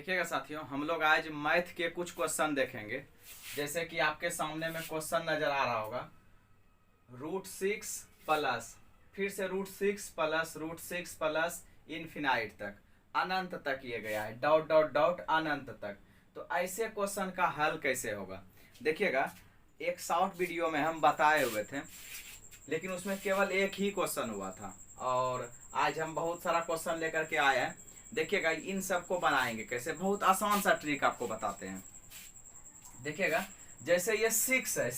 देखिएगा साथियों, हम लोग आज मैथ के कुछ क्वेश्चन देखेंगे। जैसे कि आपके सामने में क्वेश्चन नजर आ रहा होगा, √6 प्लस, फिर से √6 प्लस इनफिनाइट तक, अनंत तक ये गया है, डॉट डॉट डॉट अनंत तक। तो ऐसे क्वेश्चन का हल कैसे होगा? देखिएगा, एक शॉर्ट वीडियो में हम बताए हुए थे, लेकिन उसमें केवल एक ही क्वेश्चन हुआ था और आज हम बहुत सारा क्वेश्चन लेकर के आए हैं। देखिएगा, इन सबको बनाएंगे कैसे, बहुत आसान सा ट्रिक आपको बताते हैं। देखिएगा, जैसे ये 6 है,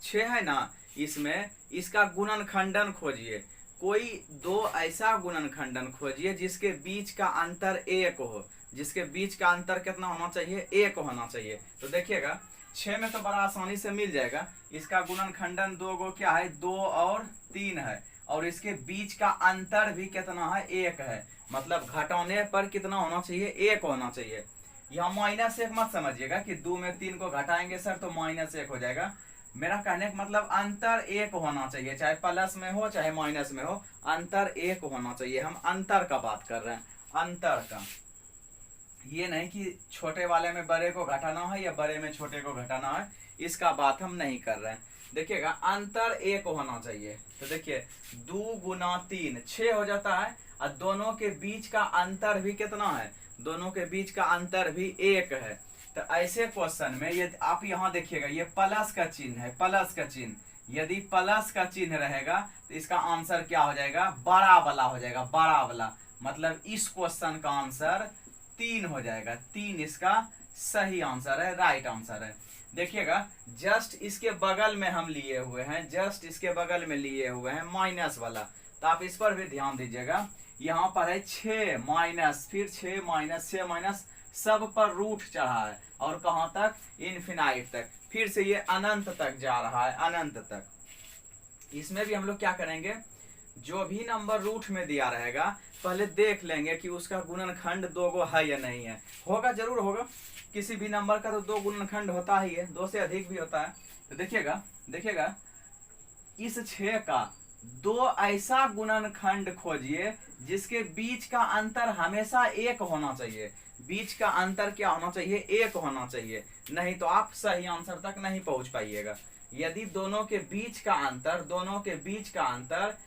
6 है ना, इसमें इसका गुणनखंडन खोजिए। कोई दो ऐसा गुणनखंडन खोजिए जिसके बीच का अंतर 1 हो। जिसके बीच का अंतर कितना होना चाहिए? 1 होना चाहिए। तो देखिएगा, 6 में तो बड़ा आसानी से मिल जाएगा। इसका गुणनखंडन 2 गो क्या है? 2 और 3 है, और इसके बीच का अंतर भी कितना है? 1 है। मतलब घटाने पर कितना होना चाहिए? 1 होना चाहिए। यहाँ -1 मत समझिएगा कि 2 में 3 को घटाएंगे सर तो -1 हो जाएगा। मेरा कहने का मतलब अंतर 1 होना चाहिए, चाहे प्लस में हो चाहे माइनस में हो, अंतर 1 होना चाहिए। हम अंतर का बात कर रहे हैं, अंतर का। ये नहीं कि छोटे वाले में बड़े को घटाना है या बड़े में छोटे को घटाना है, इसका बात हम नहीं कर रहे हैं। देखिएगा, अंतर 1 होना चाहिए। तो देखिए, 2 गुना 3 6 हो जाता है, और दोनों के बीच का अंतर भी कितना है? दोनों के बीच का अंतर भी 1 है। तो ऐसे क्वेश्चन में ये आप यहाँ देखिएगा, ये प्लस का चिन्ह है, प्लस का चिन्ह। यदि प्लस का चिन्ह रहेगा तो इसका आंसर क्या हो जाएगा? बड़ा वाला हो जाएगा, बड़ा वाला। मतलब इस क्वेश्चन का आंसर 3 हो जाएगा। 3 इसका सही आंसर है, राइट आंसर है। देखिएगा, जस्ट इसके बगल में हम लिए हुए हैं, जस्ट इसके बगल में लिए हुए हैं माइनस वाला। तो आप इस पर भी ध्यान दीजिएगा। यहाँ पर है 6 माइनस, फिर 6 माइनस, 6 माइनस, सब पर रूट चढ़ा है, और कहाँ तक? इनफिनाइट तक। फिर से ये अनंत तक जा रहा है, अनंत तक। इसमें भी हम लोग क्या करेंगे, जो भी नंबर रूट में दिया रहेगा पहले देख लेंगे कि उसका गुणनखंड 2 गो है या नहीं है। होगा, जरूर होगा। किसी भी नंबर का तो 2 गुणनखंड होता ही है, 2 से अधिक भी होता है। तो देखिएगा, इस 6 का 2 ऐसा गुणनखंड खोजिए जिसके बीच का अंतर हमेशा 1 होना चाहिए। बीच का अंतर क्या होना चाहिए? 1 होना चाहिए, नहीं तो आप सही आंसर तक नहीं पहुंच पाइएगा। यदि दोनों के बीच का अंतर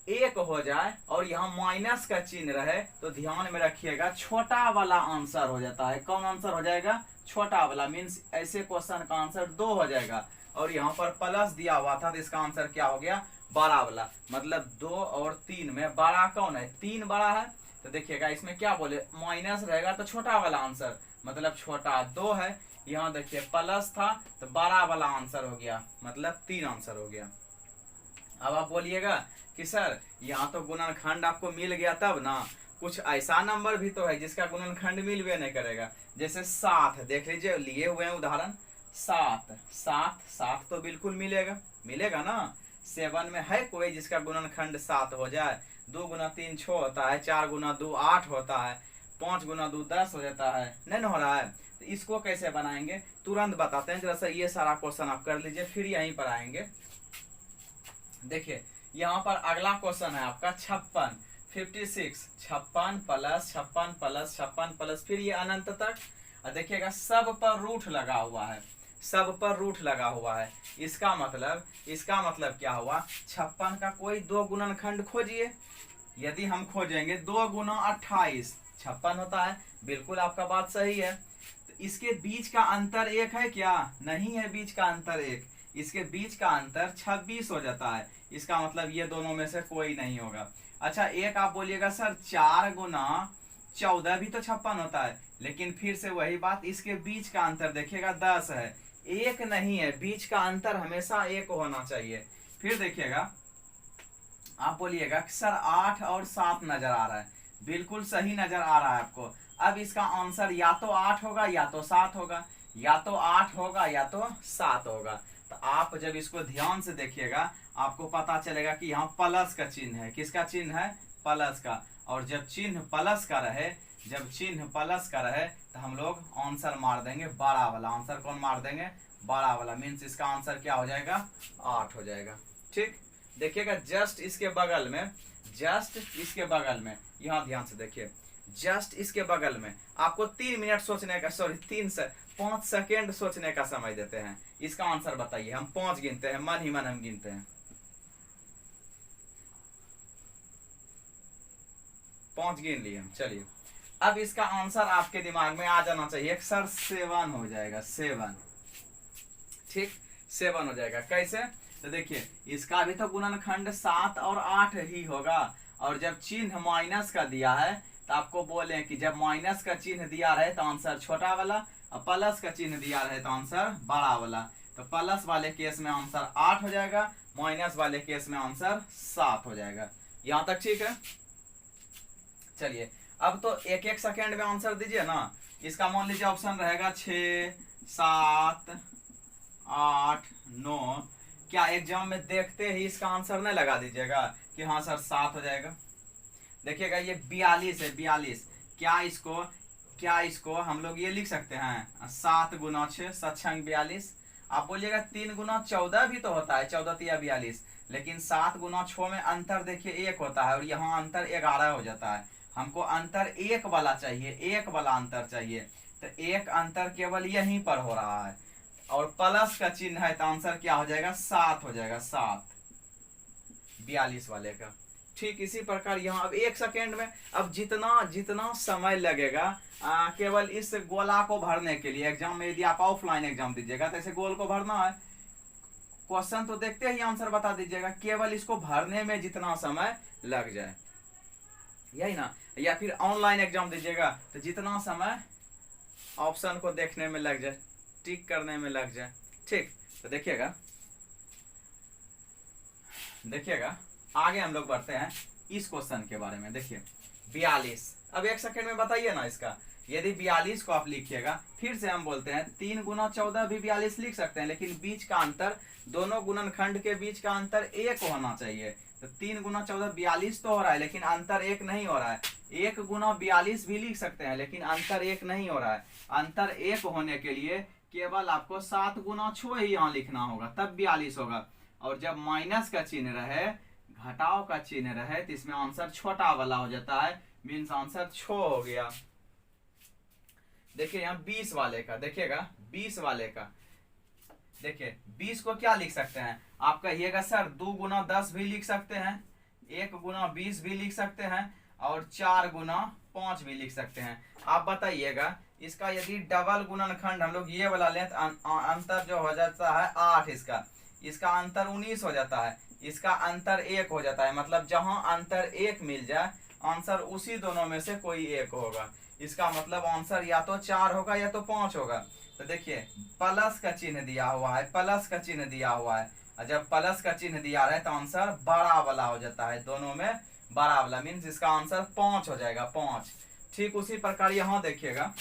1 हो जाए और यहाँ माइनस का चिन्ह रहे, तो ध्यान में रखिएगा, छोटा वाला आंसर हो जाता है। कौन आंसर हो जाएगा? छोटा वाला। मीन्स ऐसे क्वेश्चन का आंसर 2 हो जाएगा, और यहाँ पर प्लस दिया हुआ था तो इसका आंसर क्या हो गया? बड़ा वाला। मतलब 2 और 3 में बड़ा कौन है? 3 बड़ा है। तो देखिएगा, इसमें क्या बोले, माइनस रहेगा तो छोटा वाला आंसर, मतलब छोटा 2 है। यहाँ देखिए प्लस था तो बड़ा वाला आंसर हो गया, मतलब 3 आंसर हो गया। अब आप बोलिएगा कि सर यहाँ तो गुणनखंड आपको मिल गया, तब ना कुछ ऐसा नंबर भी तो है जिसका गुणनखंड मिलवे नहीं करेगा। जैसे 7, देख लीजिए, लिए हुए हैं उदाहरण। 7 तो बिल्कुल मिलेगा ना। 7 में है कोई जिसका गुणनखंड 7 हो जाए? 2 गुना 3 6 होता है, 4 गुना 2 8 होता है, 5 गुना 2 10 हो जाता है। नहीं हो रहा है? तो इसको कैसे बनाएंगे तुरंत बताते हैं। जरा सा ये सारा क्वेश्चन आप कर लीजिए, फिर यहीं पर आएंगे। देखिए, यहाँ पर अगला क्वेश्चन है आपका 56, 56, 56 प्लस फिर ये अनंत तक। और देखिएगा, सब पर रूट लगा हुआ है, सब पर रूट लगा हुआ है। इसका मतलब क्या हुआ? 56 का कोई 2 गुणनखंड खोजिए। यदि हम खोजेंगे 2 गुना 28 56 होता है। बिल्कुल आपका बात सही है। तो इसके बीच का अंतर 1 है क्या? नहीं है बीच का अंतर 1। इसके बीच का अंतर 26 हो जाता है। इसका मतलब ये दोनों में से कोई नहीं होगा। अच्छा, एक आप बोलिएगा सर 4 गुना 14 भी तो 56 होता है, लेकिन फिर से वही बात, इसके बीच का अंतर देखिएगा 10 है, 1 नहीं है। बीच का अंतर हमेशा 1 होना चाहिए। फिर देखिएगा, आप बोलिएगा कि सर 8 और 7 नजर आ रहा है। बिल्कुल सही नजर आ रहा है आपको। अब इसका आंसर या तो 8 होगा या तो 7 होगा, या तो 8 होगा या तो 7 होगा। तो आप जब इसको ध्यान से देखिएगा, आपको पता चलेगा कि यहाँ प्लस का चिन्ह है। किसका चिन्ह है? प्लस का। और जब चिन्ह प्लस का रहे तो हम लोग आंसर मार देंगे बड़ा वाला। आंसर कौन मार देंगे? बड़ा वाला। मीन्स इसका आंसर क्या हो जाएगा? 8 हो जाएगा। ठीक, देखिएगा, जस्ट इसके बगल में, यहाँ ध्यान से देखिए, जस्ट इसके बगल में आपको 3 मिनट सोचने का, सॉरी 5 सेकेंड सोचने का समय देते हैं। इसका आंसर बताइए। हम 5 गिनते हैं, मन ही मन हम गिनते हैं। 5 गिन लिए हम। चलिए अब इसका आंसर आपके दिमाग में आ जाना चाहिए सर 7 हो जाएगा, 7। ठीक, 7 हो जाएगा। कैसे? तो देखिए इसका भी तो गुणनखंड 7 और 8 ही होगा, और जब चिन्ह माइनस का दिया है तो आपको बोले कि जब माइनस का चिन्ह दिया रहे तो आंसर छोटा वाला, और प्लस का चिन्ह दिया रहे तो आंसर बड़ा वाला। तो प्लस वाले केस में आंसर 8 हो जाएगा, माइनस वाले केस में आंसर 7 हो जाएगा। यहां तक ठीक है? चलिए अब तो 1-1 सेकेंड में आंसर दीजिए ना। इसका मान लीजिए ऑप्शन रहेगा 6, 7, 8, 9। क्या एग्जाम में देखते ही इसका आंसर नहीं लगा दीजिएगा कि हाँ सर 7 हो जाएगा? देखिएगा ये 42 है, 42। क्या इसको हम लोग ये लिख सकते हैं 7 गुना 6 सत्संग 42। आप बोलिएगा 3 गुना 14 भी तो होता है, 14 तिया 42, लेकिन 7 गुना 6 में अंतर देखिए 1 होता है, और यहाँ अंतर 11 हो जाता है। हमको अंतर 1 वाला चाहिए, 1 वाला अंतर चाहिए। तो 1 अंतर केवल यहीं पर हो रहा है, और प्लस का चिन्ह है तो आंसर क्या हो जाएगा? 7 हो जाएगा, 7 42 वाले का। ठीक इसी प्रकार यहाँ अब 1 सेकेंड में अब जितना समय लगेगा केवल इस गोला को भरने के लिए, एग्जाम में यदि आप ऑफलाइन एग्जाम दीजिएगा तो ऐसे गोल को भरना है, क्वेश्चन तो देखते ही आंसर बता दीजिएगा, केवल इसको भरने में जितना समय लग जाए, यही ना। या फिर ऑनलाइन एग्जाम दीजिएगा तो जितना समय ऑप्शन को देखने में लग जाए, टिक करने में लग जाए। ठीक, तो देखिएगा आगे हम लोग बढ़ते हैं इस क्वेश्चन के बारे में। देखिए 42, अब 1 सेकेंड में बताइए ना इसका। यदि 42 को आप लिखिएगा, फिर से हम बोलते हैं 3 गुना 14 भी 42 लिख सकते हैं, लेकिन बीच का अंतर, दोनों गुणनखंड के बीच का अंतर 1 होना चाहिए। तो 3 गुना 14 42 तो हो रहा है, लेकिन अंतर 1 नहीं हो रहा है। 1 गुना 42 भी लिख सकते हैं, लेकिन अंतर 1 नहीं हो रहा है। अंतर 1 होने के लिए केवल आपको 7 गुना 6 ही यहाँ लिखना होगा, तब 42 होगा। और जब माइनस का चिन्ह रहे, घटाव का चिन्ह रहे, तो इसमें आंसर छोटा वाला हो जाता है, मीन्स आंसर 6 हो गया। देखिए यहाँ 20 वाले का, देखिएगा 20 वाले का, देखिए 20 को क्या लिख सकते हैं? आप कहिएगा सर 2 गुना 10 भी लिख सकते हैं, 1 गुना 20 भी लिख सकते हैं, और 4 गुना 5 भी लिख सकते हैं। आप बताइएगा इसका यदि डबल गुणनखंड हम लोग ये वाला लें तो अंतर जो हो जाता है 8, इसका अंतर 19 हो जाता है, इसका अंतर 1 हो जाता है। मतलब जहां अंतर 1 मिल जाए, आंसर उसी दोनों में से कोई एक होगा। इसका मतलब आंसर या तो 4 होगा या तो 5 होगा। तो देखिए प्लस का चिन्ह दिया हुआ है, प्लस का चिन्ह दिया हुआ है, और जब प्लस का चिन्ह दिया रहे तो आंसर बड़ा वाला हो जाता है, दोनों में बड़ा वाला, मीन्स इसका आंसर 5 हो जाएगा, 5। ठीक उसी प्रकार यहाँ देखिएगा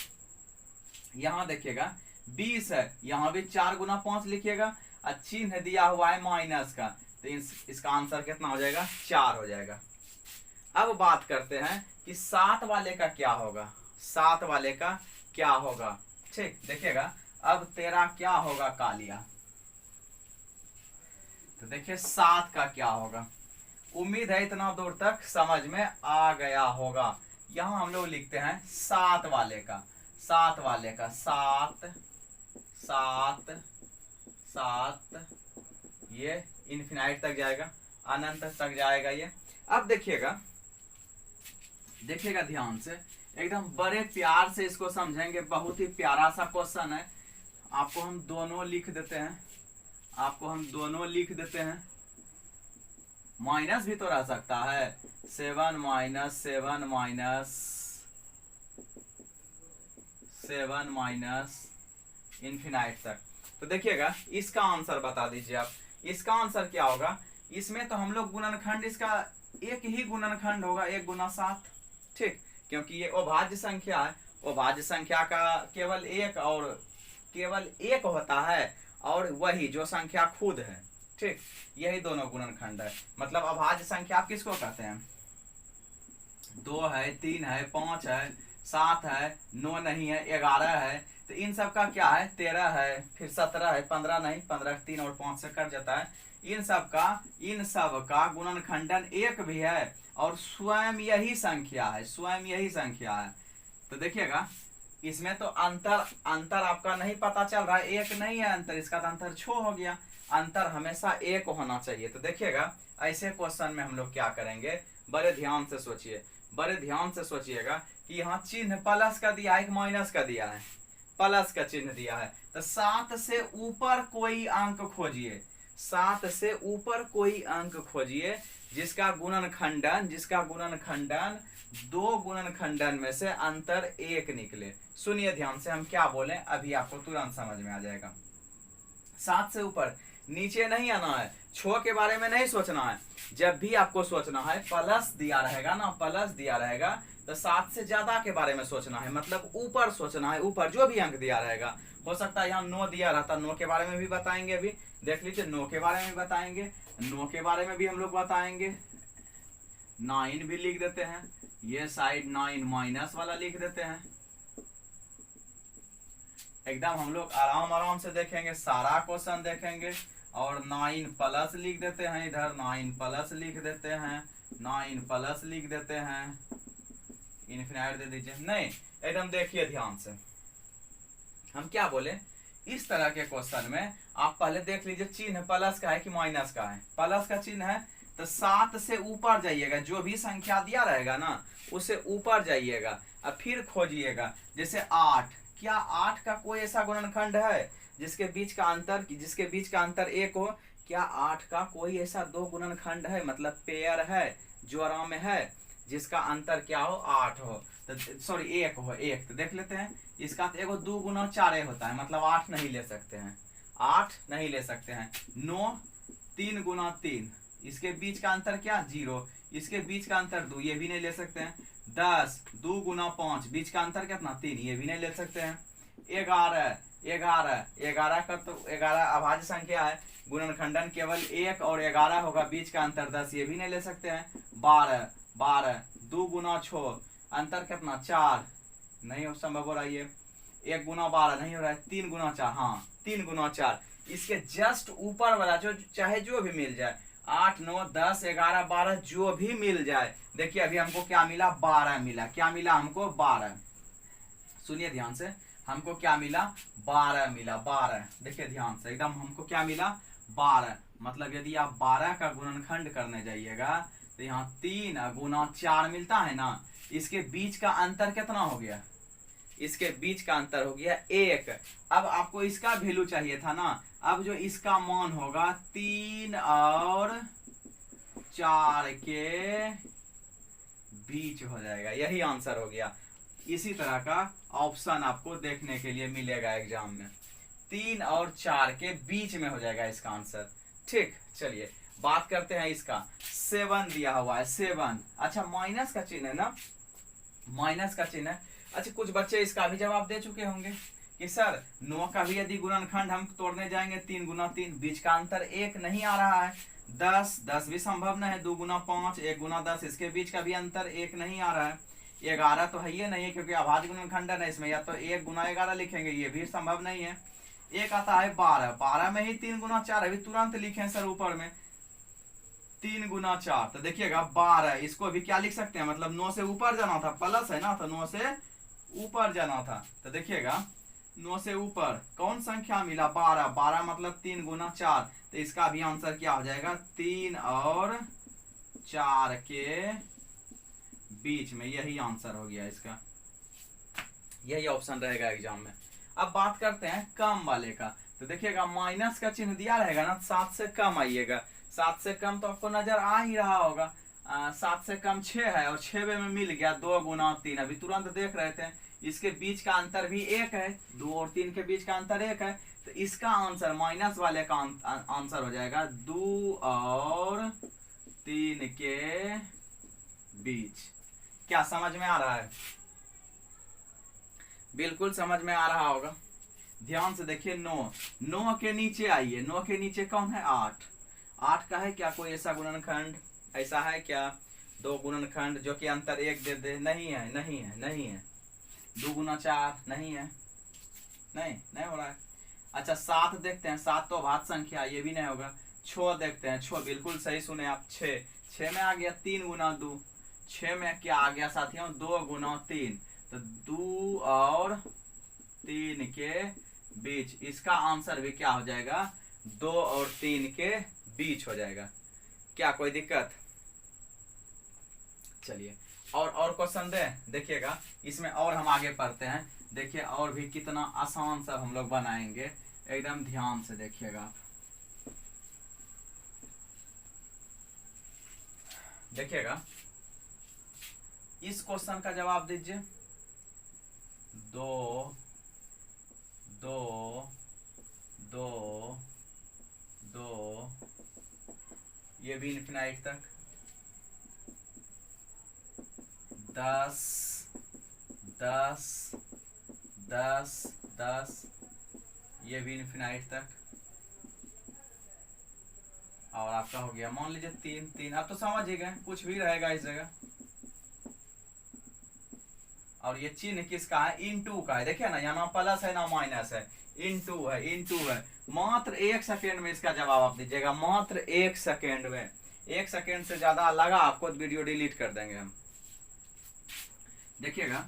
20 है, यहाँ भी 4 गुना 5 लिखिएगा, और चिन्ह दिया हुआ है माइनस का, तो इसका आंसर कितना हो जाएगा? 4 हो जाएगा। अब बात करते हैं कि 7 वाले का क्या होगा, 7 वाले का क्या होगा। ठीक, देखिएगा अब तेरा क्या होगा कालिया। तो देखिए 7 का क्या होगा। उम्मीद है इतना दूर तक समझ में आ गया होगा। यहां हम लोग लिखते हैं 7 वाले का, 7 वाले का 7 7 7, ये इनफिनाइट तक जाएगा, अनंत तक जाएगा ये। अब देखिएगा ध्यान से, एकदम बड़े प्यार से इसको समझेंगे। बहुत ही प्यारा सा क्वेश्चन है। आपको हम दोनों लिख देते हैं, माइनस भी तो रह सकता है, 7 माइनस 7 माइनस 7 माइनस इनफिनाइट तक। तो देखिएगा इसका आंसर बता दीजिए आप। इसका आंसर क्या होगा? इसमें तो हम लोग गुणनखंड, इसका एक ही गुणनखंड होगा, 1 गुना 7। ठीक, क्योंकि ये अभाज्य संख्या है, अभाज्य संख्या का केवल एक होता है, और वही जो संख्या खुद है। ठीक, यही दोनों गुणनखंड है। मतलब अभाज्य संख्या आप किसको कहते हैं? 2 है, 3 है, 5 है, 7 है, 9 नहीं है, 11 है, तो इन सब का क्या है 13 है, फिर 17 है, 15 नहीं, 15 3 और 5 से कट जाता है। इन सब का गुणनखंडन 1 भी है और स्वयं यही संख्या है, स्वयं यही संख्या है। तो देखिएगा इसमें तो अंतर आपका नहीं पता चल रहा है, 1 नहीं है अंतर, इसका तो अंतर 6 हो गया। अंतर हमेशा 1 होना चाहिए। तो देखिएगा ऐसे क्वेश्चन में हम लोग क्या करेंगे, बड़े ध्यान से सोचिए, बड़े ध्यान से सोचिएगा कि यहाँ चिन्ह प्लस का दिया है कि माइनस का दिया है, प्लस का चिन्ह दिया है। तो 7 से ऊपर कोई अंक खोजिए, 7 से ऊपर कोई अंक खोजिए जिसका गुणनखंडन 2 गुणनखंडन में से अंतर 1 निकले। सुनिए ध्यान से हम क्या बोले, अभी आपको तुरंत समझ में आ जाएगा। 7 से ऊपर, नीचे नहीं आना है, 6 के बारे में नहीं सोचना है। जब भी आपको सोचना है प्लस दिया रहेगा ना, प्लस दिया रहेगा तो 7 से ज्यादा के बारे में सोचना है, मतलब ऊपर सोचना है, ऊपर जो भी अंक दिया रहेगा। हो सकता है यहाँ 9 दिया रहता, 9 के बारे में भी बताएंगे, अभी देख लीजिए 9 के बारे में भी बताएंगे, 9 के बारे में भी हम लोग बताएंगे। 9 भी लिख देते हैं, ये साइड 9 माइनस वाला लिख देते हैं। एकदम हम लोग आराम से देखेंगे, सारा क्वेश्चन देखेंगे और 9 प्लस लिख देते हैं, इधर 9 प्लस लिख देते हैं, 9 प्लस लिख देते हैं, इनफिनाइट दे दीजिए। नहीं, एकदम देखिए ध्यान से, हम क्या बोले, इस तरह के क्वेश्चन में आप पहले देख लीजिए चिन्ह प्लस का है कि माइनस का है। प्लस का चिन्ह है तो 7 से ऊपर जाइएगा, जो भी संख्या दिया रहेगा ना उससे ऊपर जाइएगा और फिर खोजिएगा। जैसे 8, क्या 8 का कोई ऐसा गुणनखंड है जिसके बीच का अंतर 1 हो? क्या 8 का कोई ऐसा 2 गुणनखंड है, मतलब पेयर है, जोड़ा में है, जिसका अंतर क्या हो 8 हो, तो सॉरी 1 हो, 1। तो देख लेते हैं, इसका तो एगो 2 गुना 4 होता है, मतलब 8 नहीं ले सकते हैं, 8 नहीं ले सकते हैं। 9 3 गुना 3, इसके बीच का अंतर क्या 0, इसके बीच का अंतर 2, ये भी नहीं ले सकते हैं। 10 2 गुना 5, बीच का अंतर कितना 3, ये भी नहीं ले सकते हैं। 11 का तो 11 अभाज्य संख्या है, गुणनखंडन केवल 1 और 11 होगा, बीच का अंतर 10, ये भी नहीं ले सकते हैं। 12 2 गुना 6, अंतर कितना 4, नहीं हो संभव हो रहा है। 1 गुना 12 नहीं हो रहा है, 3 गुना 4, हाँ 3 गुना 4, इसके जस्ट ऊपर वाला जो चाहे जो भी मिल जाए, 8 9 10 11 12 जो भी मिल जाए। देखिए अभी हमको क्या मिला, 12 मिला। क्या मिला हमको 12, सुनिए ध्यान से, हमको क्या मिला 12 मिला, 12। देखिए ध्यान से एकदम, हमको क्या मिला 12। मतलब यदि आप 12 का गुणनखंड करने जाइएगा तो यहाँ 3 गुना 4 मिलता है ना, इसके बीच का अंतर कितना हो गया, इसके बीच का अंतर हो गया 1। अब आपको इसका वैल्यू चाहिए था ना, अब जो इसका मान होगा 3 और 4 के बीच हो जाएगा, यही आंसर हो गया। इसी तरह का ऑप्शन आपको देखने के लिए मिलेगा एग्जाम में, 3 और 4 के बीच में हो जाएगा इसका आंसर। ठीक, चलिए बात करते हैं इसका। 7 दिया हुआ है, 7। अच्छा माइनस का चिन्ह है ना, माइनस का चिन्ह है। अच्छा कुछ बच्चे इसका भी जवाब दे चुके होंगे कि सर 9 का भी यदि गुणनखंड हम तोड़ने जाएंगे 3 गुना 3, बीच का अंतर 1 नहीं आ रहा है। 10 भी संभव नहीं है, 2 गुना 5 1 गुना 10, इसके बीच का भी अंतर 1 नहीं आ रहा है। 11 तो है ही नहीं है क्योंकि अभाज्य गुणनखंडन है, इसमें या तो 1 गुना 11 लिखेंगे, ये भी संभव नहीं है। एक आता है 12 में ही 3 गुना 4, अभी तुरंत लिखें सर ऊपर में 3 गुना 4, तो देखिएगा 12, इसको भी क्या लिख सकते हैं, मतलब 9 से ऊपर जाना था, प्लस है ना, तो 9 से ऊपर जाना था। तो देखिएगा 9 से ऊपर कौन संख्या मिला 12 मतलब 3 गुना 4, तो इसका भी आंसर क्या हो जाएगा 3 और 4 के बीच में, यही आंसर हो गया इसका, यही ऑप्शन रहेगा एग्जाम में। अब बात करते हैं कम वाले का। तो देखिएगा माइनस का चिन्ह दिया रहेगा ना, 7 से कम आइएगा, 7 से कम तो आपको नजर आ ही रहा होगा। 7 से कम 6 है और 6 में मिल गया 2 गुना 3, अभी तुरंत देख रहे थे, इसके बीच का अंतर भी 1 है, 2 और 3 के बीच का अंतर 1 है, तो इसका आंसर माइनस वाले का आंसर हो जाएगा 2 और 3 के बीच। क्या समझ में आ रहा है? बिल्कुल समझ में आ रहा होगा। ध्यान से देखिए, 9 के नीचे आइए, 9 के नीचे कौन है 8 का है क्या कोई ऐसा गुणनखंड, ऐसा है क्या 2 गुणनखंड जो कि अंतर 1 दे दे? नहीं है, नहीं है, नहीं है। 2 गुना 4 नहीं है, नहीं, नहीं हो रहा है। अच्छा 7 देखते हैं, 7 तो अभाज्य संख्या, ये भी नहीं होगा। 6 देखते हैं, 6 बिल्कुल सही सुने आप, 6 में आ गया 3 गुना 2, 6 में क्या आ गया साथियों, 2 गुना 3, तो 2 और 3 के बीच, इसका आंसर भी क्या हो जाएगा, 2 और 3 के बीच हो जाएगा। क्या कोई दिक्कत? चलिए और क्वेश्चन दे, देखिएगा इसमें और हम आगे पढ़ते हैं। देखिए और भी कितना आसान सब हम लोग बनाएंगे, एकदम ध्यान से देखिएगा आप। देखिएगा इस क्वेश्चन का जवाब दीजिए। 2 2 2 2, ये भी इनफिनाइट तक, 10 10 10 10, ये भी इनफिनाइट तक, और आपका हो गया मान लीजिए 3 3। आप तो समझ ही गए कुछ भी रहेगा इस जगह। और ये चिन्ह किसका है, इनटू का है। देखिए ना यहाँ ना प्लस है ना माइनस है, इनटू है, इनटू है। मात्र 1 सेकेंड में इसका जवाब आप दीजिएगा, मात्र 1 सेकेंड में। 1 सेकेंड से ज्यादा लगा आपको तो वीडियो डिलीट कर देंगे हम। देखिएगा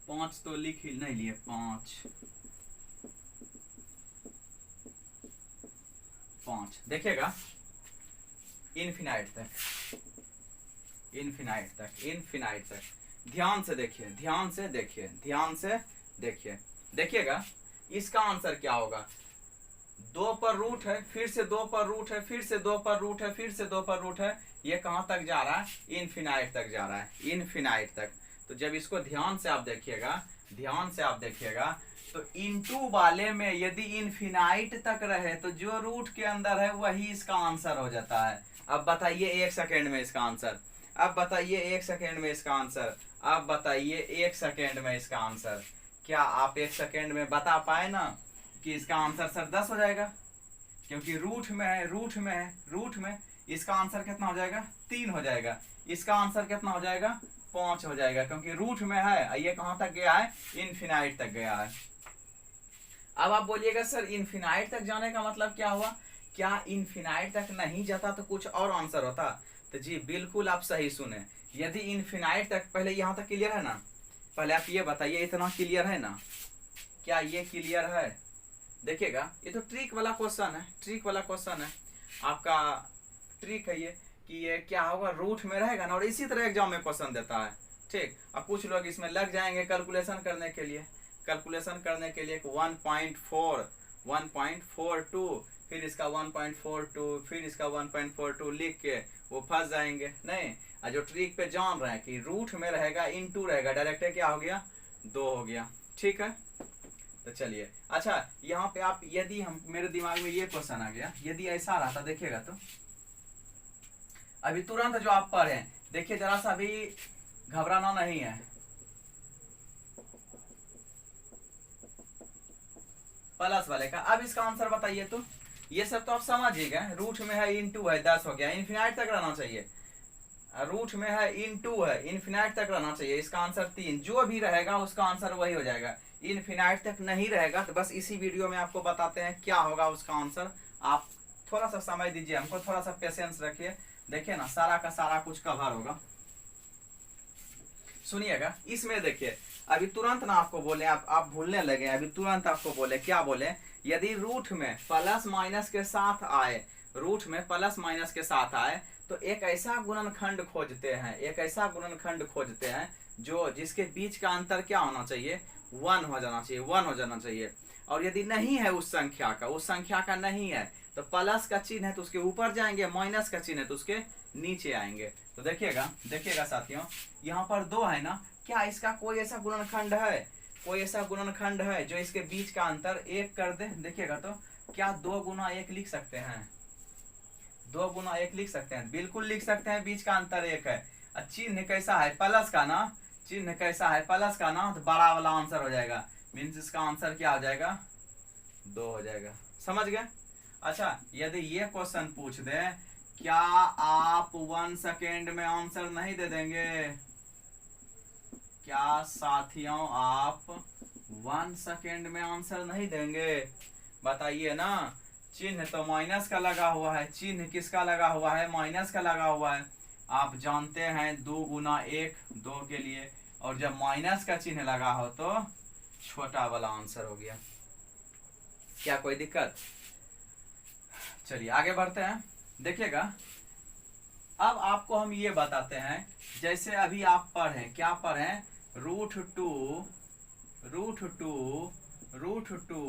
5 तो लिख ही नहीं लिए, 5 5, देखिएगा इनफिनाइट तक, इनफिनाइट तक, इनफिनाइट तक। ध्यान से देखिए, ध्यान से देखिए, ध्यान से देखिए। देखिएगा इसका आंसर क्या होगा, 2 पर रूट है, फिर से 2 पर रूट है, फिर से 2 पर रूट है, फिर से 2 पर रूट है। ये कहां तक जा रहा है, इनफिनाइट तक जा रहा है, इनफिनाइट तक। तो जब इसको ध्यान से आप देखिएगा, ध्यान से आप देखिएगा, तो इनटू वाले में यदि इनफिनाइट तक रहे तो जो रूट के अंदर है वही इसका आंसर हो जाता है। अब बताइए 1 सेकेंड में इसका आंसर, अब बताइए 1 सेकेंड में इसका आंसर, अब बताइए 1 सेकेंड में इसका आंसर। क्या आप 1 सेकेंड में बता पाए ना कि इसका आंसर सर 10 हो जाएगा? क्योंकि रूट में है, रूट में है, रूट में इसका आंसर कितना हो जाएगा, 3 हो जाएगा। इसका आंसर कितना हो जाएगा, 5 हो जाएगा, क्योंकि रूट में है। ये कहां तक गया है, इनफिनाइट तक गया है। अब आप बोलिएगा सर इनफिनाइट तक जाने का मतलब क्या हुआ, क्या इनफिनाइट तक नहीं जाता तो कुछ और आंसर होता? तो जी बिल्कुल आप सही सुने। यदि इनफिनाइट तक, पहले यहां तक क्लियर है ना, पहले आप ये बताइए इतना क्लियर है ना, क्या ये क्लियर है? देखिएगा ये तो ट्रिक वाला क्वेश्चन है, ट्रिक वाला क्वेश्चन है आपका, ट्रिक है ये कि ये क्या होगा, रूट में रहेगा ना, और इसी तरह एग्जाम में क्वेश्चन देता है। ठीक, अब कुछ लोग इसमें लग जाएंगे कैलकुलेशन करने के लिए, कैलकुलेशन करने के लिए 1.4 1.42, फिर इसका 1.42, फिर इसका 1.42 लिख के वो फंस जाएंगे। नहीं, जो ट्रिक पे जान रहे हैं कि रूट में रहेगा, इनटू रहेगा, डायरेक्ट क्या हो गया, 2 हो गया। ठीक है, तो चलिए अच्छा यहाँ पे आप, यदि हम, मेरे दिमाग में ये क्वेश्चन आ गया, यदि ऐसा रहता, देखिएगा तो अभी तुरंत जो आप पढ़े, देखिए जरा सा अभी घबराना नहीं है। प्लस वाले का, अब इसका आंसर बताइए तो। ये सब तो आप समझ ही गए, रूट में है, इनटू है, 10 हो गया, इनफिनाइट तक रहना चाहिए। रूट में है, इनटू है, इनफिनाइट तक रहना चाहिए, इसका आंसर 3। जो भी रहेगा उसका आंसर वही हो जाएगा। इनफिनाइट तक नहीं रहेगा तो बस इसी वीडियो में आपको बताते हैं क्या होगा उसका आंसर। आप थोड़ा सा समय दीजिए हमको, थोड़ा सा पेशेंस रखिए, देखिए ना सारा का सारा कुछ कवर होगा। सुनिएगा इसमें देखिए, अभी तुरंत ना आपको बोले, आप भूलने लगे, अभी तुरंत आपको बोले, क्या बोले, यदि रूट में प्लस माइनस के साथ आए, रूट में प्लस माइनस के साथ आए तो एक ऐसा गुणनखंड खोजते हैं, एक ऐसा गुणनखंड खोजते हैं जो जिसके बीच का अंतर क्या होना चाहिए, 1 हो जाना चाहिए, 1 हो जाना चाहिए। और यदि नहीं है उस संख्या का, उस संख्या का नहीं है, तो प्लस का चिन्ह है तो उसके ऊपर जाएंगे, माइनस का चिन्ह है तो उसके नीचे आएंगे। तो देखिएगा, देखिएगा साथियों, यहाँ पर 2 है ना, क्या इसका कोई ऐसा गुणनखंड है, कोई ऐसा गुणनखंड है जो इसके बीच का अंतर 1 कर दे? देखिएगा तो क्या 2 गुना 1 लिख सकते हैं, 2 गुना 1 लिख सकते हैं, बिल्कुल लिख सकते हैं, बीच का अंतर 1 है। चिन्ह कैसा है, प्लस का ना, चिन्ह कैसा है, प्लस का ना, तो बड़ा वाला आंसर हो जाएगा, मीन्स इसका आंसर क्या हो जाएगा, 2 हो जाएगा। समझ गए? अच्छा यदि ये क्वेश्चन पूछ दे, क्या आप 1 सेकेंड में आंसर नहीं दे देंगे? क्या साथियों आप 1 सेकेंड में आंसर नहीं देंगे? बताइए ना। चिन्ह तो माइनस का लगा हुआ है, चिन्ह किसका लगा हुआ है? माइनस का लगा हुआ है। आप जानते हैं 2 गुना 1 2 के लिए, और जब माइनस का चिन्ह लगा हो तो छोटा वाला आंसर हो गया। क्या कोई दिक्कत? चलिए आगे बढ़ते हैं। देखिएगा, अब आपको हम ये बताते हैं, जैसे अभी आप पढ़े, क्या पढ़े? Root two root two root two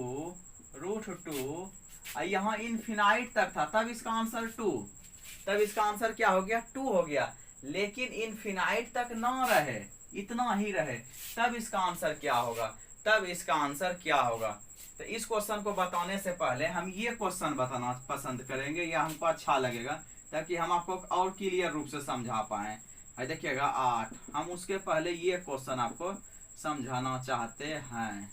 root two, यहाँ इनफिनाइट तक था, तब इसका आंसर 2, तब इसका आंसर क्या हो गया? 2 हो गया। लेकिन इनफिनाइट तक ना रहे, इतना ही रहे, तब इसका आंसर क्या होगा? तब इसका आंसर क्या होगा? तो इस क्वेश्चन को बताने से पहले हम ये क्वेश्चन बताना पसंद करेंगे, या हमको अच्छा लगेगा, ताकि हम आपको और क्लियर रूप से समझा पाए। देखिएगा 8, हम उसके पहले ये क्वेश्चन आपको समझाना चाहते हैं।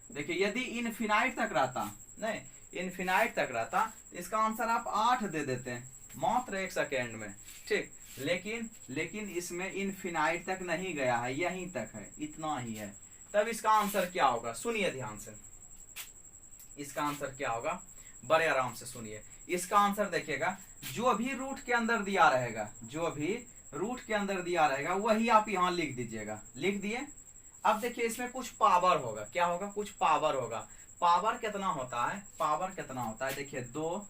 देखिए, यदि इनफिनाइट तक रहता, नहीं इनफिनाइट तक रहता, इसका आंसर आप 8 दे देते हैं मात्र 1 सेकेंड में, ठीक। लेकिन इसमें इनफिनाइट तक नहीं गया है, यहीं तक है, इतना ही है। तब इसका आंसर क्या होगा? सुनिए ध्यान से, इसका आंसर क्या होगा? बड़े आराम से सुनिए। इसका आंसर देखिएगा, जो भी रूट के अंदर दिया रहेगा, जो भी रूट के अंदर दिया रहेगा वही आप यहाँ लिख दीजिएगा। लिख दिए। अब देखिए, इसमें कुछ पावर होगा। क्या होगा? कुछ पावर होगा। पावर कितना होता है? पावर कितना होता है? देखिए 2,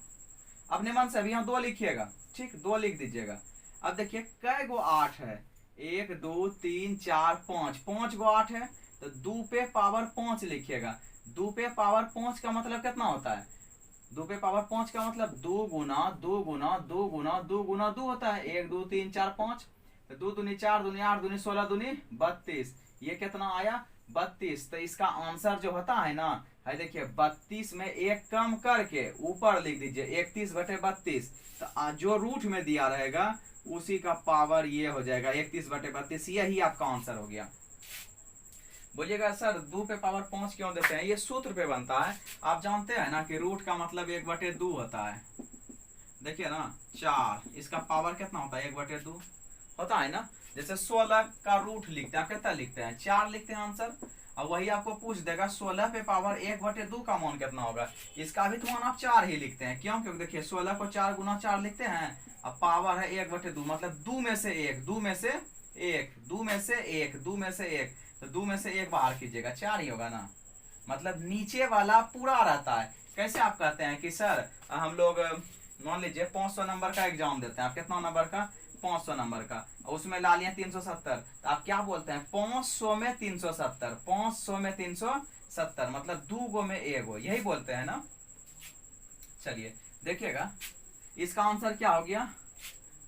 अपने मन से अभी यहाँ 2 लिखिएगा, ठीक, 2 लिख दीजिएगा। अब देखिए कै गो 8 है? 1 2 3 4 5, 5 गो 8 है, तो 2 पे पावर 5 लिखिएगा। 2 पे पावर 5 का मतलब कितना होता है? 2 पे पावर 5 का मतलब 2 गुना 2 गुना 2 गुना 2 गुना 2 होता है। 1 2 3 4 5, तो 2 दूनी 4 दूनी 8 दूनी 16 दूनी 32, ये कितना आया? 32। तो इसका आंसर जो होता है ना, है देखिए 32 में 1 कम करके ऊपर लिख दीजिए 31/32, तो जो रूट में दिया रहेगा उसी का पावर ये हो जाएगा 31/32, यही आपका आंसर हो गया। बोलिएगा सर 2 पे पावर 5 क्यों देते हैं? ये सूत्र पे बनता है। आप जानते हैं ना कि रूट का मतलब 1/2 होता है। देखिए ना 4, इसका पावर कितना होता है? 1/2 होता है ना। जैसे 16 का रूट लिखते हैं, कितना लिखते हैं? 4 लिखते हैं आंसर। अब वही आपको पूछ देगा 16 पे पावर 1/2 का मान कितना होगा? इसका भी तो मान आप 4 ही लिखते हैं। क्यों? क्योंकि देखिए 16 को 4 गुना 4 लिखते हैं, अब पावर है 1/2, मतलब 2 में से 1, 2 में से 1, 2 में से 1, 2 में से 1, तो 2 में से 1 बाहर कीजिएगा, 4 ही होगा ना। मतलब नीचे वाला पूरा रहता है। कैसे आप कहते हैं कि सर हम लोग मान लीजिए 500 नंबर का एग्जाम देते हैं, आप कितना नंबर का? 500 नंबर का, उसमें ला लिया 370, तो आप क्या बोलते हैं? 500 में 370, 500 में 370, मतलब 2 गो में 1 गो, यही बोलते हैं ना। चलिए देखिएगा, इसका आंसर क्या हो गया?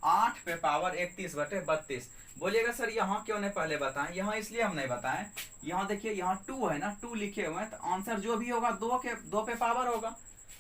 8 पे पावर 31/32। बोलिएगा सर यहाँ क्यों नहीं पहले बताएं? यहाँ इसलिए हम नहीं बताएं, यहाँ देखिए यहाँ 2 है ना, 2 लिखे हुए हैं, तो आंसर जो भी होगा 2 पे पावर होगा।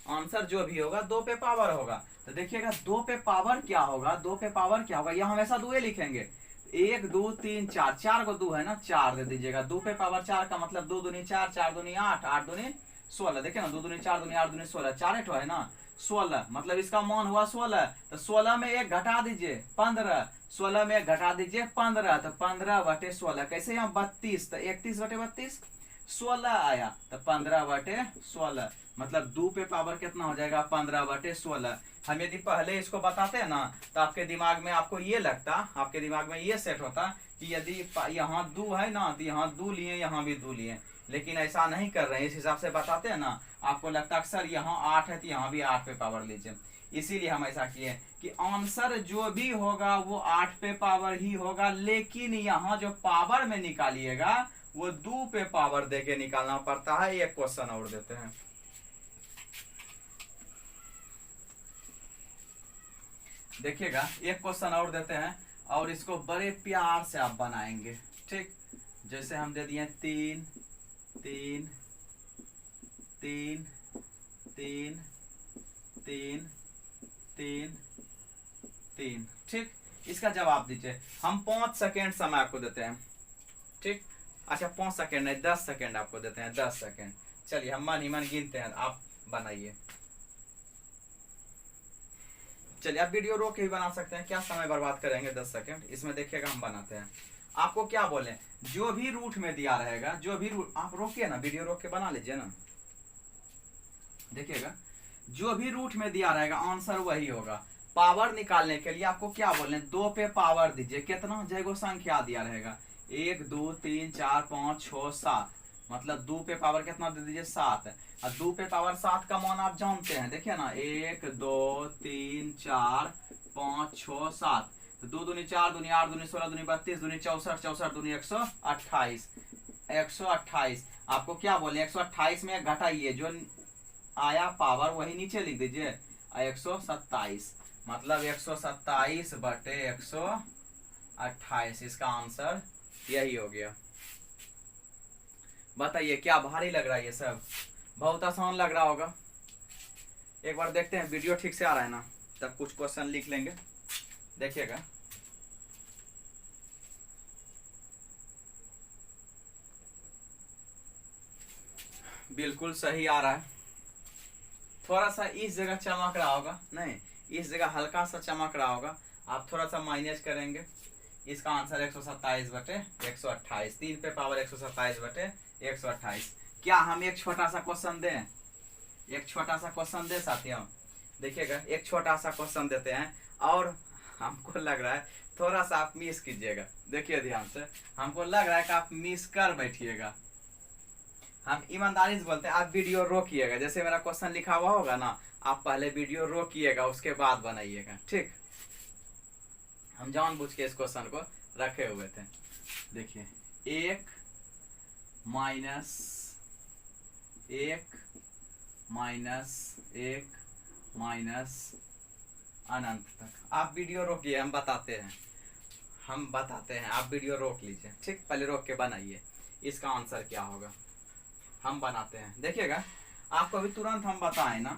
आंसर जो भी होगा 2 पे पावर होगा। तो देखिएगा 2 पे पावर क्या होगा? 2 पे पावर क्या होगा? यहाँ हमेशा 2 लिखेंगे। 1 2 3 4, 4 को 2 है ना, 4 दे दीजिएगा। 2 पे पावर 4 का मतलब 2 दूनी 4, 4 दूनी 8, 8 दूनी 16। देखिए ना 2 दूनी 4 दूनी 8 दूनी 16, 4 8 है ना 16, मतलब इसका मान हुआ 16। तो 16 में 1 घटा दीजिए 15, 16 में 1 घटा दीजिए 15, तो 15/16 कैसे? यहाँ 32, तो 31/32 16 आया, तो 15/16, मतलब 2 पे पावर कितना हो जाएगा? 15/16। हम यदि पहले इसको बताते हैं ना, तो आपके दिमाग में आपको ये लगता, आपके दिमाग में ये सेट होता कि यदि यहाँ 2 है ना, तो यहाँ 2 लिए, यहाँ भी 2 लिए, लेकिन ऐसा नहीं कर रहे हैं। इस हिसाब से बताते हैं ना, आपको लगता है सर यहाँ 8 है तो यहाँ भी 8 पे पावर लीजिए। इसीलिए हम ऐसा किए कि आंसर जो भी होगा वो 8 पे पावर ही होगा, लेकिन यहाँ जो पावर में निकालिएगा वो 2 पे पावर देके निकालना पड़ता है। एक क्वेश्चन और देते हैं। देखिएगा एक क्वेश्चन और देते हैं, और इसको बड़े प्यार से आप बनाएंगे, ठीक। जैसे हम दे दिए 3 3 3 3 3 3 3, ठीक। इसका जवाब दीजिए। हम 5 सेकेंड समय आपको देते हैं, ठीक। अच्छा 5 सेकेंड नहीं, 10 सेकेंड आपको देते हैं, 10 सेकेंड। चलिए हम मन ही मन गिनते हैं, आप बनाइए। चलिए आप वीडियो रोक के ही बना सकते हैं, क्या समय बर्बाद करेंगे 10 सेकेंड। इसमें देखिएगा हम बनाते हैं। आपको क्या बोले, जो भी रूट में दिया रहेगा, जो भी रूट, आप रोकिए ना, वीडियो रोक के बना लीजिए ना, देखिएगा जो भी रूट में दिया रहेगा आंसर वही होगा। पावर निकालने के लिए आपको क्या बोले, 2 पे पावर दीजिए, कितना जगह संख्या दिया रहेगा, 1 2 3 4 5 6 7, मतलब 2 पे पावर कितना दे दीजिए 7। और 2 पे पावर 7 का मान आप जानते हैं, देखिए ना 1 2 3 4 5 6 7, तो 2 दूनी 4 दूनी 8 दूनी 16 दूनी 32 दूनी 64 64 दूनी 128, 128। आपको क्या बोले 128 में घटाइए, जो आया पावर वही नीचे लिख दीजिए, 127, मतलब 127 बटे 128, इसका आंसर यही हो गया। बताइए क्या भारी लग रहा है ये सब, बहुत आसान लग रहा होगा। एक बार देखते हैं वीडियो ठीक से आ रहा है ना, तब कुछ क्वेश्चन लिख लेंगे, देखिएगा। बिल्कुल सही आ रहा है, थोड़ा सा इस जगह चमक रहा होगा, नहीं इस जगह हल्का सा चमक रहा होगा, आप थोड़ा सा माइनस करेंगे, इसका आंसर 127 बटे 128, 3 पे पावर 127 बटे 128। क्या हम एक छोटा सा क्वेश्चन दें, एक छोटा सा क्वेश्चन दे साथियों, देखिएगा एक छोटा सा क्वेश्चन देते हैं, और हमको लग रहा है थोड़ा सा आप मिस कीजिएगा, देखिए ध्यान से, हमको लग रहा है कि आप मिस कर बैठिएगा। हम ईमानदारी से बोलते हैं, आप वीडियो रोकिएगा, जैसे मेरा क्वेश्चन लिखा हुआ होगा ना, आप पहले वीडियो रोकिएगा, उसके बाद बनाइएगा, ठीक। हम जानबूझ के इस क्वेश्चन को रखे हुए थे। देखिए 1 माइनस 1 माइनस 1 माइनस अनंत तक। आप वीडियो रोकिए, हम बताते हैं, हम बताते हैं, आप वीडियो रोक लीजिए, ठीक, पहले रोक के बनाइए, इसका आंसर क्या होगा हम बनाते हैं। देखिएगा आपको अभी तुरंत हम बताएं ना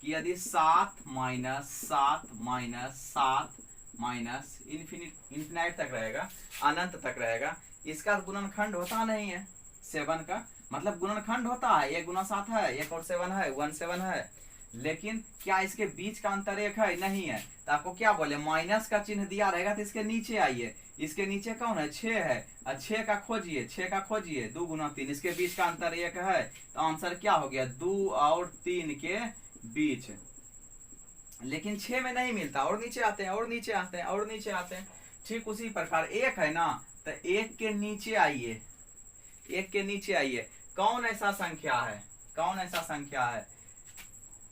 कि यदि 7 माइनस 7 माइनस 7 माइनस इन्फिनाइट तक रहेगा, अनंत तक रहेगा, इसका गुणनखंड होता नहीं है 7 का, मतलब गुणनखंड होता है, 1 गुना 7 है, 1 और 7 है, 1 7 है, लेकिन क्या इसके बीच का अंतर 1 है, नहीं है। तो आपको क्या बोले, माइनस का चिन्ह दिया रहेगा तो इसके नीचे आइए, इसके नीचे कौन है, 6 है, और 6 का खोजिए, 6 का खोजिए, 2 गुना 3, इसके बीच का अंतर 1 है, तो आंसर क्या हो गया, 2 और 3 के बीच। लेकिन 6 में नहीं मिलता, और नीचे आते हैं, और नीचे आते हैं, और नीचे आते हैं, ठीक उसी प्रकार 1 है ना, तो 1 के नीचे आइए, 1 के नीचे आइए, कौन ऐसा संख्या है, कौन ऐसा संख्या है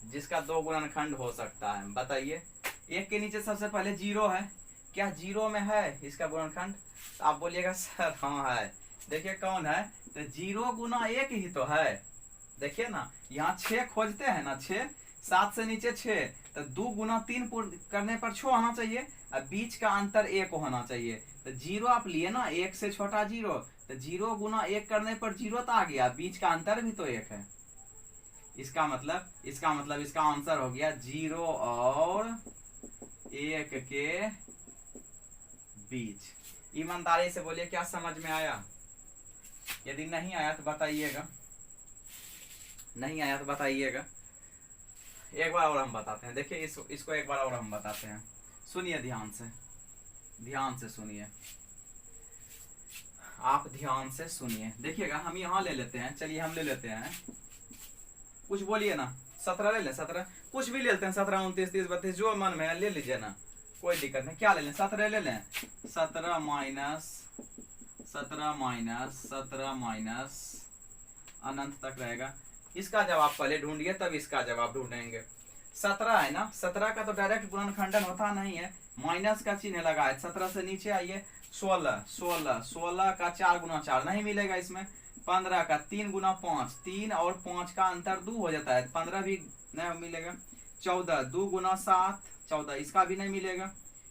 जिसका 2 गुणनखंड हो सकता है, बताइए। 1 के नीचे सबसे पहले 0 है, क्या 0 में है इसका गुणनखंड, तो आप बोलिएगा सर हाँ है, देखिए कौन है, तो 0 गुना 1 ही तो है, देखिए ना, यहाँ 6 खोजते हैं ना, 6 7 से नीचे 6, तो 2 गुना 3 करने पर 6 आना चाहिए, और बीच का अंतर 1 होना चाहिए, तो 0 आप लिए ना, 1 से छोटा 0, तो 0 गुना 1 करने पर 0 तो आ गया, बीच का अंतर भी तो 1 है, इसका मतलब इसका आंसर हो गया 0 और 1 के बीच। ईमानदारी से बोलिए क्या समझ में आया, यदि नहीं आया तो बताइएगा, नहीं आया तो बताइएगा। एक बार और हम बताते हैं, देखिए इसको एक बार और हम बताते हैं, सुनिए ध्यान से, ध्यान से सुनिए, आप ध्यान से सुनिए, देखिएगा हम यहाँ ले लेते हैं, चलिए हम ले लेते हैं, कुछ बोलिए ना, 17 ले लें, 17 कुछ भी ले लेते हैं, 17 29 30 32 जो मन में है ले लीजिए ना, कोई दिक्कत नहीं, क्या ले लें, 17 ले लें, 17 माइनस 17 माइनस 17 माइनस अनंत तक रहेगा, इसका जवाब पहले ढूंढिए तब इसका जवाब ढूंढेंगे। 17 है ना, 17 का तो डायरेक्ट गुणनखंडन होता नहीं है, माइनस का चिन्ह लगा है, 17 से नीचे आइए, 16 16 16 का 4 गुना 4 नहीं मिलेगा इसमें, 15 का 3 गुना 5, 3 और 5 का अंतर 2 हो जाता है, 15 भी नहीं मिलेगा, 14 2 गुना 7 14, इसका भी नहीं मिलेगा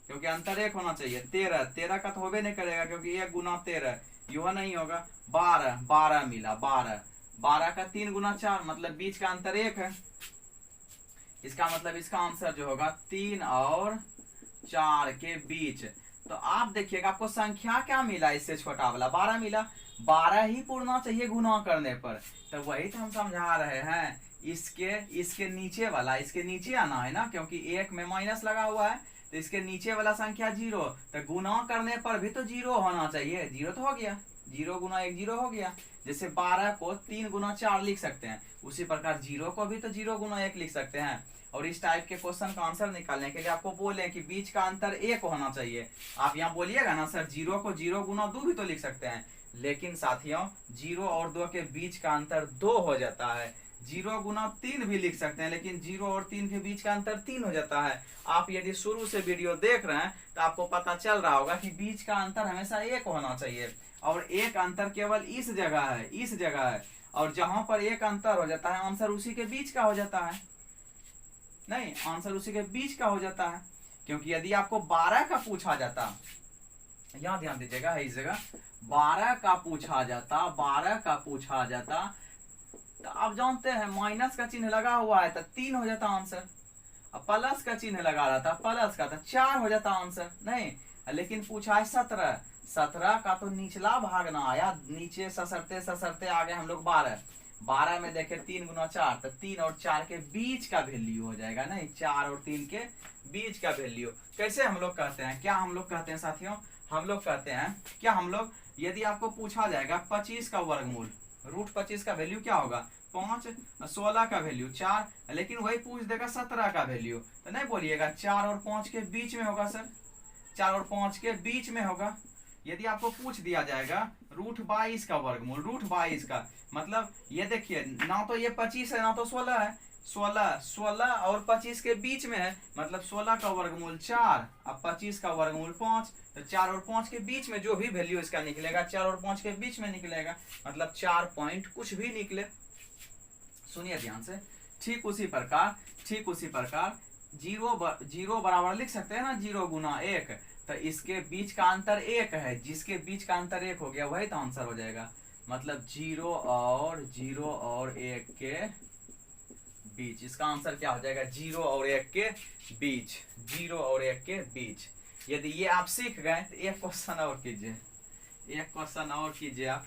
क्योंकि अंतर 1 होना चाहिए, 13 13 का तो होबे नहीं करेगा क्योंकि 1 गुना 13 यह नहीं होगा, 12 12 मिला, 12 12 का 3 गुना 4 मतलब बीच का अंतर 1 है, इसका मतलब इसका आंसर जो होगा 3 और 4 के बीच। तो आप देखिएगा आपको संख्या क्या मिला, इससे छोटा वाला 12 मिला, 12 ही पूर्णा चाहिए गुना करने पर, तो वही तो हम समझा रहे हैं इसके नीचे वाला, इसके नीचे आना है ना, क्योंकि एक में माइनस लगा हुआ है, तो इसके नीचे वाला संख्या 0, तो गुना करने पर भी तो 0 होना चाहिए। 0 तो हो गया, 0 गुना 1 0 हो गया। जैसे 12 को 3 गुना 4 लिख सकते हैं, उसी प्रकार 0 को भी तो 0 गुना 1 लिख सकते हैं। और इस टाइप के क्वेश्चन का आंसर निकालने के लिए आपको बोले कि बीच का अंतर 1 होना चाहिए। आप यहाँ बोलिएगा ना सर 0 को 0 गुना 2 भी तो लिख सकते हैं, लेकिन साथियों 0 और 2 के बीच का अंतर 2 हो जाता है। 0 गुना 3 भी लिख सकते हैं, लेकिन 0 और 3 के बीच का अंतर 3 हो जाता है। आप यदि शुरू से वीडियो देख रहे हैं तो आपको पता चल रहा होगा कि बीच का अंतर हमेशा 1 होना चाहिए, और एक अंतर केवल इस जगह है, इस जगह है, और जहां पर एक अंतर हो जाता है आंसर उसी के बीच का हो जाता है। नहीं, आंसर उसी के बीच का हो जाता है, क्योंकि यदि आपको 12 का पूछा जाता, यहां ध्यान दीजिएगा इस जगह 12 का पूछा जाता, 12 का पूछा जाता, तो आप जानते हैं माइनस का चिन्ह लगा हुआ है तो 3 हो जाता आंसर, अब प्लस का चिन्ह लगा रहा था प्लस का, तो 4 हो जाता आंसर। नहीं, लेकिन पूछा है 17, 17 का तो निचला भाग ना आया, नीचे ससरते ससरते आ गए हम लोग 12, 12 में देखे 3 गुना 4, तो 3 और 4 के बीच का वैल्यू हो जाएगा। नहीं, 4 और 3 के बीच का वैल्यू कैसे हम लोग कहते हैं, क्या हम लोग कहते हैं साथियों, हम लोग कहते हैं, क्या हम लोग, यदि आपको पूछा जाएगा 25 का वर्गमूल, रूट 25 का वैल्यू क्या होगा 5, 16 का वैल्यू 4, लेकिन वही पूछ देगा 17 का वैल्यू, तो नहीं बोलिएगा 4 और 5 के बीच में होगा सर, 4 और 5 के बीच में होगा। यदि आपको पूछ दिया जाएगा रूट 22 का वर्गमूल, रूट 22 का मतलब ये देखिए ना तो ये 25 है ना तो 16 है, 16 और 25 के बीच में है, मतलब 16 का वर्गमूल 4, अब 25 का वर्गमूल 5, तो 4 और 5 के बीच में जो भी वैल्यू इसका निकलेगा 4 और 5 के बीच में निकलेगा, मतलब 4 पॉइंट कुछ भी निकले। सुनिए ध्यान से, ठीक उसी प्रकार 0 बराबर लिख सकते हैं ना 0 गुना 1, तो इसके बीच का अंतर 1 है, जिसके बीच का अंतर 1 हो गया वही तो आंसर हो जाएगा। मतलब 0 और 1 के बीच, इसका आंसर क्या हो जाएगा 0 और 1 के बीच, 0 और 1 के बीच। यदि ये आप सीख गए तो एक क्वेश्चन और कीजिए, एक क्वेश्चन और कीजिए आप।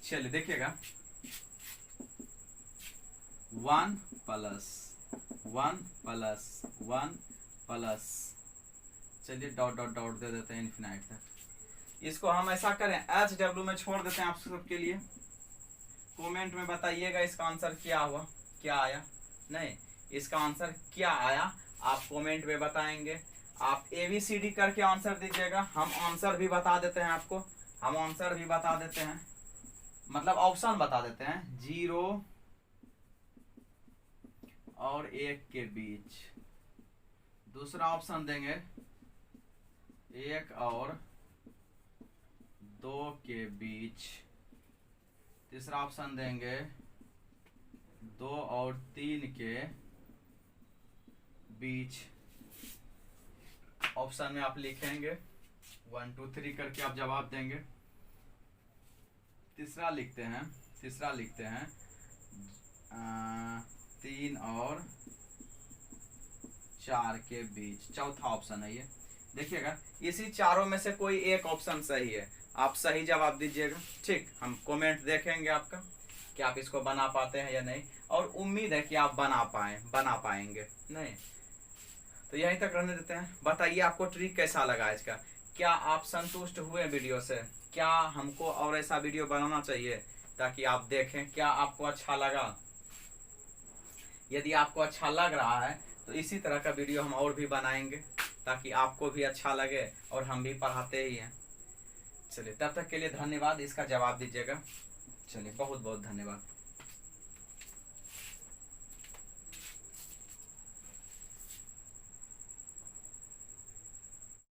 चलिए देखिएगा 1 प्लस 1 प्लस, चलिए डॉट डॉट डॉट दे देते हैं इन्फिनाइट तक। इसको हम ऐसा करें HW में छोड़ देते हैं आप सबके लिए। कमेंट में बताइएगा इसका आंसर क्या हुआ, क्या आया। नहीं, इसका आंसर क्या आया आप कमेंट में बताएंगे। आप ABCD करके आंसर दीजिएगा, हम आंसर भी बता देते हैं आपको, हम आंसर भी बता देते हैं, मतलब ऑप्शन बता देते हैं। 0 और 1 के बीच, दूसरा ऑप्शन देंगे 1 और 2 के बीच, तीसरा ऑप्शन देंगे 2 और 3 के बीच। ऑप्शन में आप लिखेंगे 1 2 3 करके आप जवाब देंगे। तीसरा लिखते हैं 3 और 4 के बीच, चौथा ऑप्शन है ये। देखिएगा इसी चारों में से कोई एक ऑप्शन सही है, आप सही जवाब दीजिएगा। ठीक, हम कमेंट देखेंगे आपका कि आप इसको बना पाते हैं या नहीं, और उम्मीद है कि आप बना पाएंगे। नहीं तो यहीं तक रहने देते हैं। बताइए आपको ट्रिक कैसा लगा इसका, क्या आप संतुष्ट हुए वीडियो से, क्या हमको और ऐसा वीडियो बनाना चाहिए ताकि आप देखें क्या आपको अच्छा लगा। यदि आपको अच्छा लग रहा है तो इसी तरह का वीडियो हम और भी बनाएंगे ताकि आपको भी अच्छा लगे, और हम भी पढ़ाते ही हैं। चलिए तब तक के लिए धन्यवाद, इसका जवाब दीजिएगा। चलिए बहुत बहुत धन्यवाद।